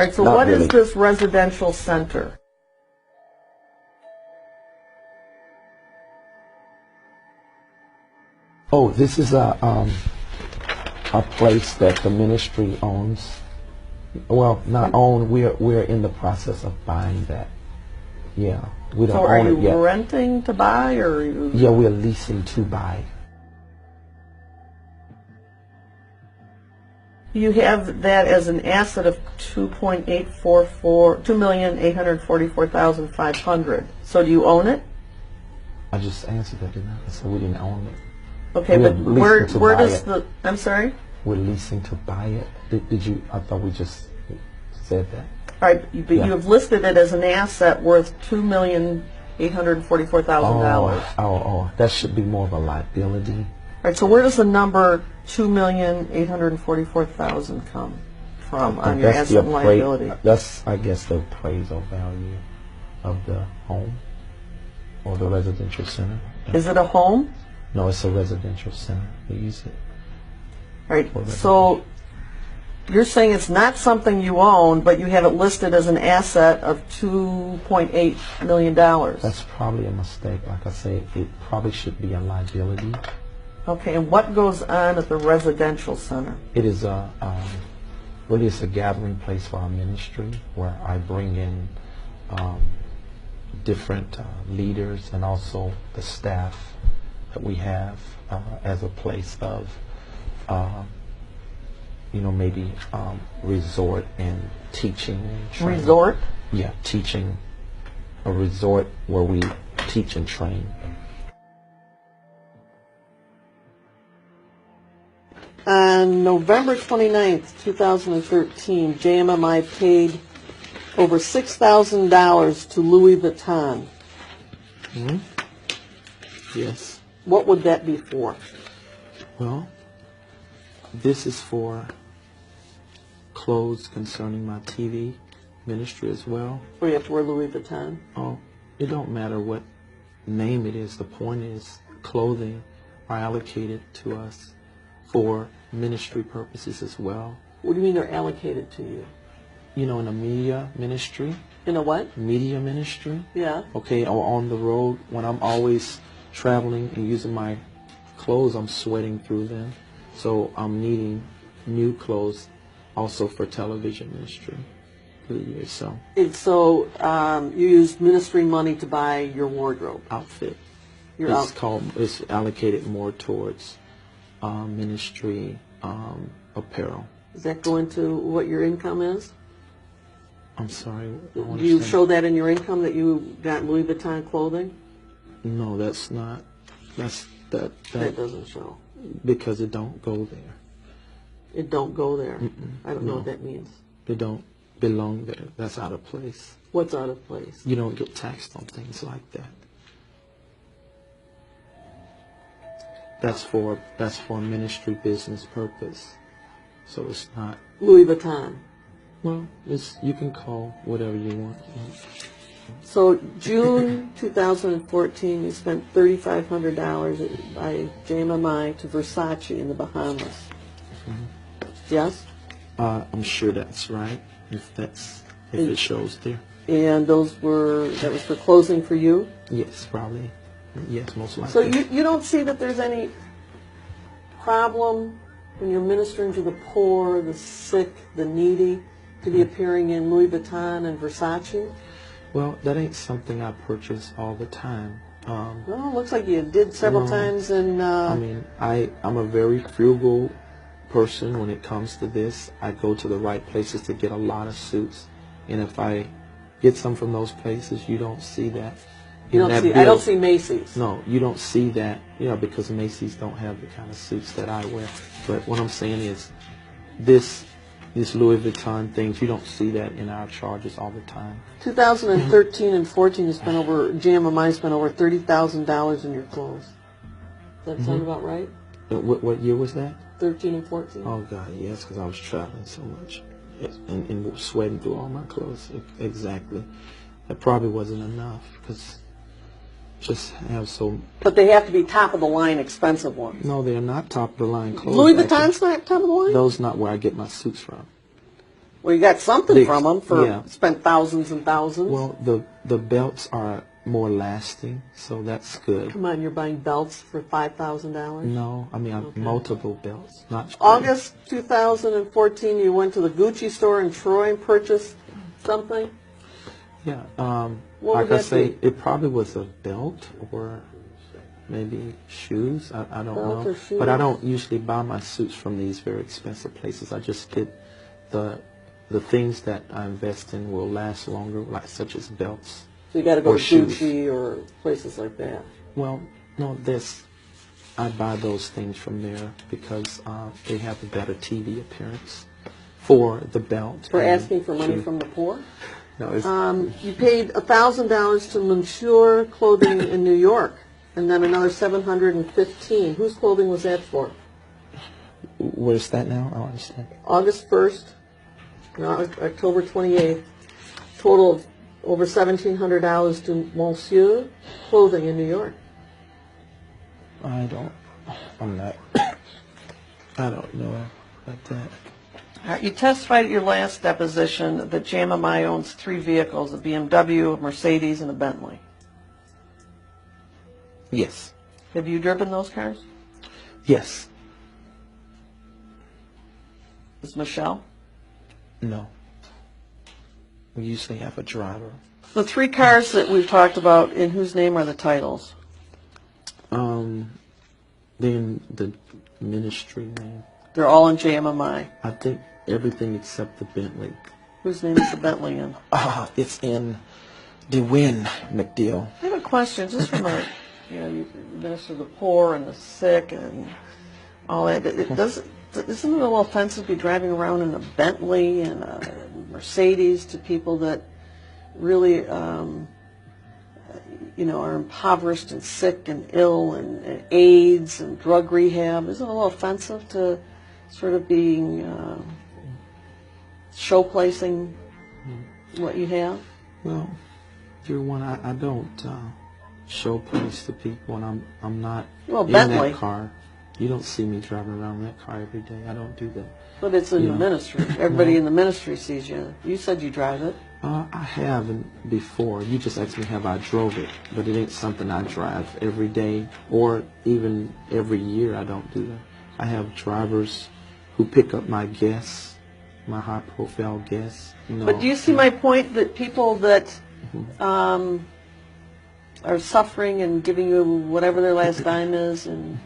All right, so Not what is really. this residential center? Oh, this is a place that the ministry owns. Well, not own. We're in the process of buying that. Yeah, we don't So are own you it yet. renting to buy, or are you? Yeah, we're leasing to buy. You have that as an asset of $2,844,500. So do you own it? I just answered that, didn't I? I said we didn't own it. Okay, We're but leasing to where buy does it. the? I'm sorry. We're leasing to buy it. Did you? I thought we just said that. All right, but Yeah. you have listed it as an asset worth $2,844,000. Oh, that should be more of a liability. All right, so where does the number $2,844,000 come from on your That's asset and liability? That's, I guess, the appraisal value of the home or the residential center. Is it a home? No, it's a residential center. We use it. All right, so you're saying it's not something you own, but you have it listed as an asset of $2.8 million. That's probably a mistake. Like I say, it probably should be a liability. Okay, and what goes on at the residential center? It is really it's a gathering place for our ministry where I bring in different leaders and also the staff that we have as a place of, maybe resort and teaching and training. Resort? Yeah, teaching. A resort where we teach and train. On November 29th, 2013, JMMI paid over $6,000 to Louis Vuitton. Mm-hmm. Yes. What would that be for? Well, this is for clothes concerning my TV ministry as well. Or you have to wear Louis Vuitton? Oh, it don't matter what name it is. The point is clothing are allocated to us for ministry purposes as well. What do you mean they're allocated to you? In a media ministry. In a what? Media ministry. Yeah. Okay, or on the road when I'm always traveling and using my clothes, I'm sweating through them. So I'm needing new clothes also for television ministry for the year. So you use ministry money to buy your wardrobe. Outfit. It's allocated more towards ministry apparel. Does that go into what your income is? I'm sorry. Do you show that in your income that you got Louis Vuitton clothing? No, that's not. That doesn't show. Because it don't go there. It don't go there. I don't know No. what that means. They don't belong there. That's out of place. What's out of place? You don't get taxed on things like that. That's for ministry business purpose. So it's not Louis Vuitton. Well, you can call whatever you want. So June 2014, you spent $3,500 by JMMI to Versace in the Bahamas. Mm-hmm. Yes? I'm sure that's right. If it shows there. And that was for clothing for you? Yes, probably. Yes, most likely. So you don't see that there's any problem when you're ministering to the poor, the sick, the needy, to be appearing in Louis Vuitton and Versace? Well, that ain't something I purchase all the time. Well, it looks like you did several times in... I'm a very frugal person when it comes to this. I go to the right places to get a lot of suits. And if I get some from those places, you don't see that. I don't see Macy's. No, you don't see that, because Macy's don't have the kind of suits that I wear. But what I'm saying is, this Louis Vuitton things, you don't see that in our charges all the time. 2013 and 14, JMMI spent over $30,000 in your clothes. Does that sound about right? What year was that? 13 and 14. Oh God, yes, because I was traveling so much, yes, and sweating through all my clothes. Exactly, that probably wasn't enough because. But they have to be top of the line, expensive ones. No, they're not top of the line clothes. Louis Vuitton's not top of the line? Those not where I get my suits from. Well, you got something from them for yeah. spent thousands and thousands. Well, the belts are more lasting, so that's good. Come on, you're buying belts for $5,000? No, I mean multiple belts, not August 2014, you went to the Gucci store in Troy and purchased something? Yeah, What like would I that say, be? it probably was a belt or maybe shoes. I don't Belt know. or shoes? But I don't usually buy my suits from these very expensive places. I just get the things that I invest in will last longer, like such as belts. So you got to go Or to shoes. Gucci or places like that. Well, no, I buy those things from there because they have a better TV appearance for the belt. For and asking for money shoe. from the poor? No, it's, You paid $1,000 to Monsieur Clothing in New York, and then another $715. Whose clothing was that for? where's that now? I don't understand. August 1st, October 28th, total of over $1,700 to Monsieur Clothing in New York. I don't know about that. You testified at your last deposition that JMMI owns 3 vehicles, a BMW, a Mercedes, and a Bentley. Yes. Have you driven those cars? Yes. Is Michelle? No. We usually have a driver. The 3 cars that we've talked about, in whose name are the titles? Then the ministry name. They're all in JMMI. I think everything except the Bentley. Whose name is the Bentley in? It's in DeWin McDill. I have a question, just from a, you minister the poor and the sick and all that. Isn't it a little offensive to be driving around in a Bentley and a Mercedes to people that really, are impoverished and sick and ill and AIDS and drug rehab? Isn't it a little offensive to sort of being showplacing what you have? Well, dear one, I don't showplace to people, and I'm not in Bentley. that car. You don't see me driving around that car every day. I don't do that. But it's in the ministry. Everybody in the ministry sees you. You said you drive it. I haven't before. You just asked me have I drove it, but it ain't something I drive every day or even every year. I don't do that. I have drivers who pick up my guests, my high-profile guests. But do you see my point that people that are suffering and giving you whatever their last dime is and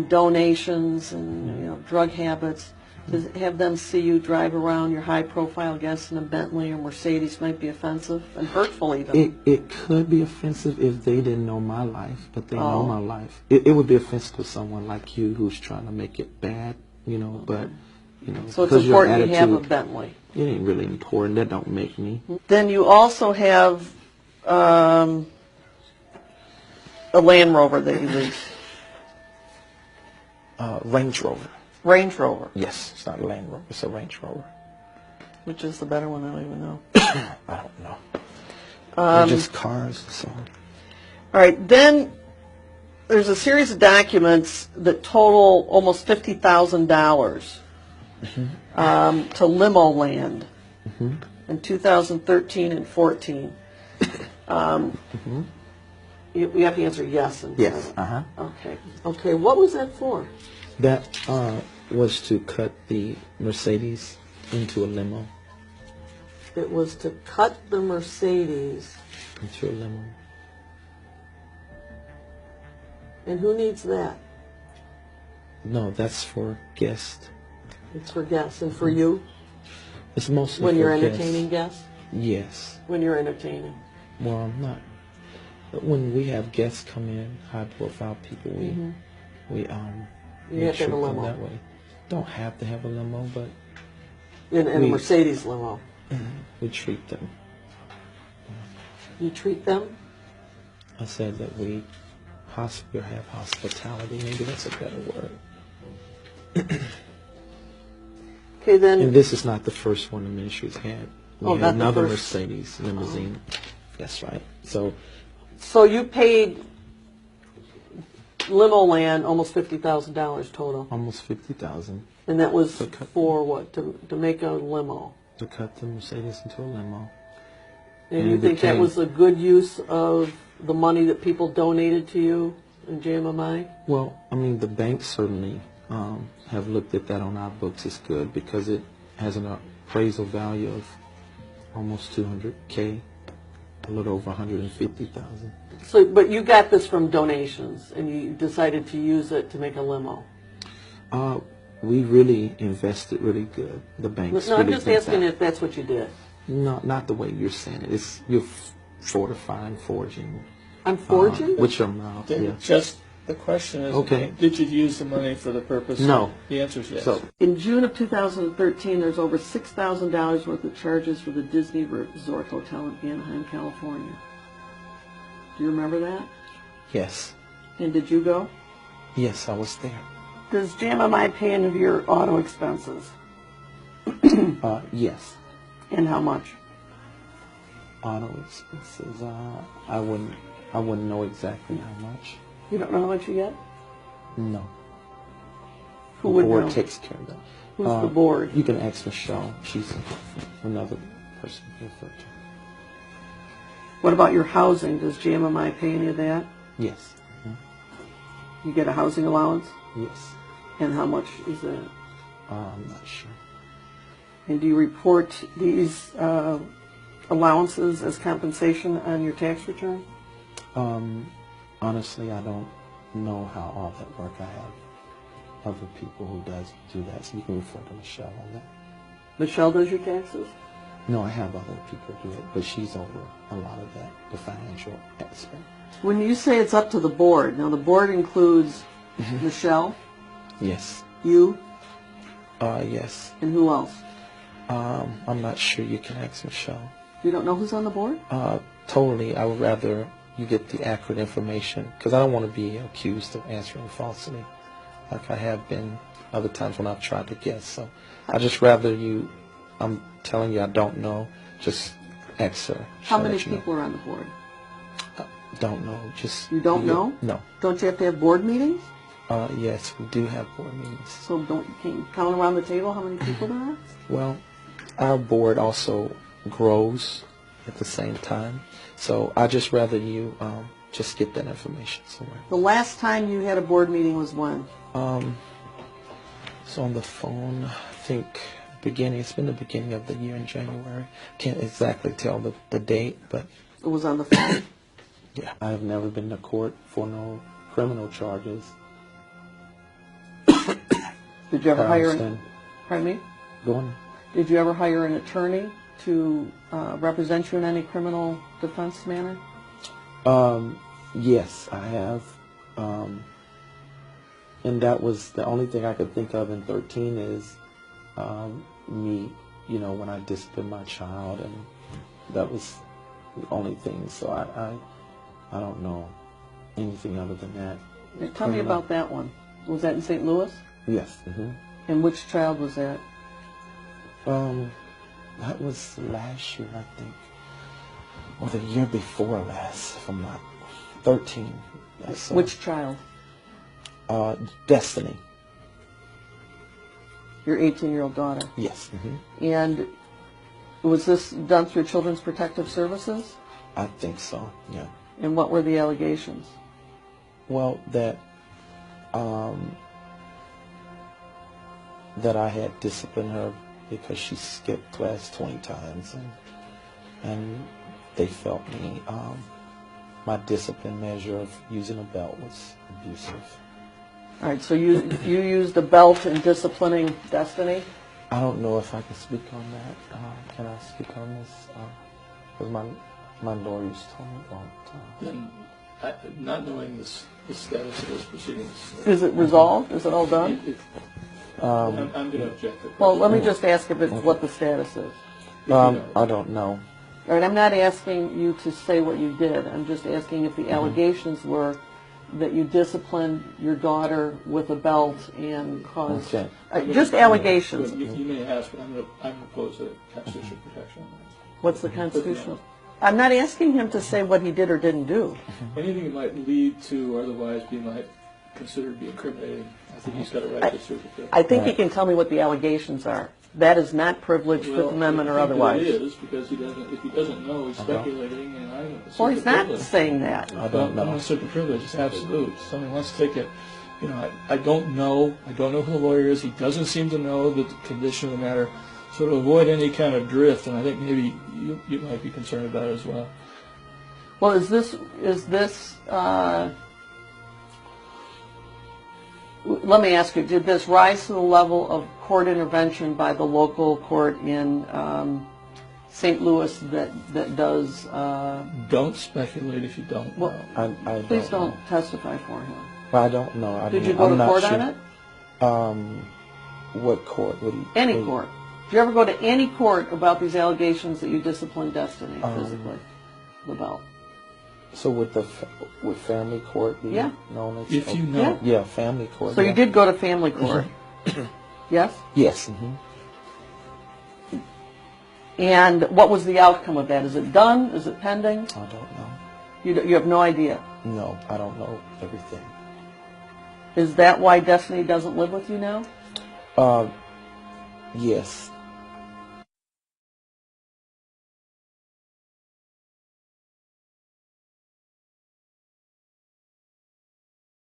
donations and drug habits, to have them see you drive around your high-profile guests in a Bentley or Mercedes might be offensive and hurtful even. It could be offensive if they didn't know my life, but they know my life. It would be offensive to someone like you who's trying to make it bad, but, So it's because your important you have a attitude, Bentley. it ain't really important. That don't make me. Then you also have a Land Rover that you lease. Range Rover. Range Rover. Yes, it's not a Land Rover. It's a Range Rover. Which is the better one? I don't even know. I don't know. They're just cars, so. All right, then there's a series of documents that total almost $50,000 to Limo Land in 2013 and 14. You have to answer yes. Yes. Okay. What was that for? That was to cut the Mercedes into a limo. It was to cut the Mercedes. Into a limo. And who needs that? No, that's for guests. It's for guests. And for you? It's mostly when for you're guests. entertaining guests? Yes. When you're entertaining. Well, I'm not. But when we have guests come in, high-profile people, we You have to have treat a them limo. that way. Don't have to have a limo, but In a Mercedes limo. we treat them. You treat them? I said that we have hospitality. Maybe that's a better word. Okay, then. And this is not the first one the ministry's had. We had not the another first. Mercedes limousine. That's right. So You paid Limo Land almost $50,000 total. almost 50,000. And that was Okay. for what? To make a limo. to cut the Mercedes into a limo. And you think that was a good use of the money that people donated to you in JMMI? Well, I mean, the banks certainly have looked at that on our books as good because it has an appraisal value of almost $200K, a little over $150,000. So, but you got this from donations, and you decided to use it to make a limo. We really invested really good. The banks. No, really I'm just think asking that. if that's what you did. No, not the way you're saying it. It's you're fortifying, forging. I'm forging? With your mouth. Yeah. Just the question is, Okay. Did you use the money for the purpose? No. The answer is yes. So In June of 2013, there's over $6,000 worth of charges for the Disney Resort Hotel in Anaheim, California. Do you remember that? yes, And did you go? yes, I was there. Does JMMI pay any of your auto expenses? Yes. And how much? Auto expenses. I wouldn't know exactly how much. You don't know how much you get? No. Who The would board know? takes care of that. Who's the board? You can ask Michelle. She's another person you refer to. What about your housing? Does JMMI pay any of that? Yes. You get a housing allowance? Yes. And how much is that? I'm not sure. And do you report these allowances as compensation on your tax return? Honestly, I don't know how all that works. I have other people who do that, so you can refer to Michelle on that. Michelle does your taxes? No, I have other people do it, but she's over a lot of that, the financial aspect. When you say it's up to the board, now the board includes Michelle, Yes. you, Yes. and who else? I'm not sure. You can ask Michelle. You don't know who's on the board? Totally. I would rather you get the accurate information because I don't want to be accused of answering falsely, like I have been other times when I've tried to guess. So I just rather you. I'm telling you, I don't know. Just ask her. How many people are on the board? Don't know. Just You don't know? No. Don't you have to have board meetings? Yes, we do have board meetings. So can you count around the table how many people there are? Well, our board also grows at the same time. So I just rather you just get that information somewhere. The last time you had a board meeting was when? So on the phone, I think it's been the beginning of the year in January. Can't exactly tell the date, but It was on the phone. yeah. I have never been to court for no criminal charges. Did you ever I hire understand. pardon me? Go on. Did you ever hire an attorney to represent you in any criminal defense manner? Yes, I have. And that was the only thing I could think of in 13 is me, when I disciplined my child, and that was the only thing. So I don't know anything other than that. Tell me about that one. Was that in St. Louis? Yes. Mm-hmm. And which child was that? That was last year, I think, or the year before last, if I'm not 13. That's, Which child? Destiny. Your 18-year-old daughter. Yes. Mm-hmm. And was this done through Children's Protective Services? I think so. Yeah. And what were the allegations? Well, that I had disciplined her because she skipped class 20 times, and they felt my discipline measure of using a belt was abusive. All right, so you used a belt in disciplining Destiny? I don't know if I can speak on that. Can I speak on this? Because my lawyers told me all the time. Then, not knowing the status of those proceedings. Is it resolved? Is it all done? I'm going to object to that. Well, let me just ask if it's what the status is. I don't know. All right, I'm not asking you to say what you did. I'm just asking if the allegations were that you disciplined your daughter with a belt and caused... Okay. Just allegations. You may ask, but I'm going to oppose a constitutional protection on that. What's the constitutional? I'm not asking him to say what he did or didn't do. Anything that might lead to or otherwise might consider to be incriminating, I think he's got a right to sue. I think he can tell me what the allegations are. that is not privileged, Fifth Amendment or otherwise. It is, because if he doesn't know, he's speculating, and I assert Well, he's the not privilege. saying that. I don't know. I'm going to assert the privilege. It's absolute. Somebody wants to take it. You know, I don't know. I don't know who the lawyer is. He doesn't seem to know the condition of the matter. So to avoid any kind of drift, and I think maybe you might be concerned about it as well. Well, is this let me ask you, did this rise to the level of court intervention by the local court in St. Louis that does... Don't speculate if you don't know. I Please don't know. testify for him. Well, I don't know. Did you go to court on it? What court? Any court. Did you ever go to any court about these allegations that you disciplined Destiny physically? LaBelle. So would family court be Yeah. known as? If you know. Yeah, family court. So you did go to family court? Yes? Yes. And what was the outcome of that? Is it done? Is it pending? I don't know. You have no idea. No, I don't know everything. Is that why Destiny doesn't live with you now? Yes,